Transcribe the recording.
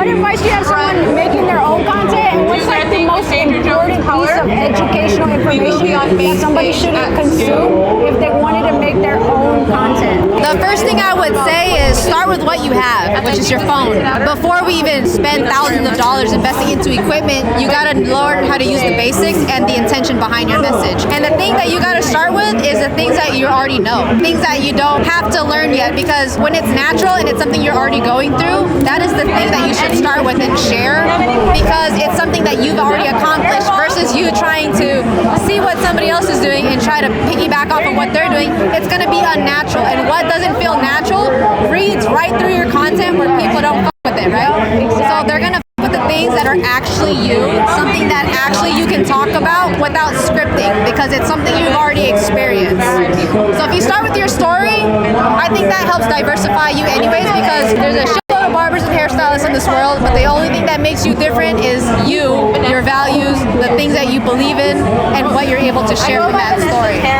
what advice do you have someone making their own content? And what's like the most important piece of educational information that somebody should consume if they wanted to make their own content? The first thing I would say is start with what you have, which is your phone. Before we even spend thousands of dollars investing into equipment, you gotta learn how to use the basics and the intention behind your message. And the thing that you gotta start with is the things that you already know, things that you don't have to learn yet, because when it's natural and it's something you're already going through, that is the thing that you should start with and share, because it's something that you've already accomplished versus you trying to see what somebody else is doing and try to piggyback off of what they're doing. It's gonna be unnatural, and what doesn't feel natural reads right through your content where people don't fuck with it, right? So they're gonna with the things that are actually you, something that actually you can talk about without scripting, because it's something you've already experienced. So if you start with your story, I think that helps diversify you anyways, because there's a shitload of barbers and hairstylists in this world, but the only thing that makes you different is you, your values, the things that you believe in, and what you're able to share from that story.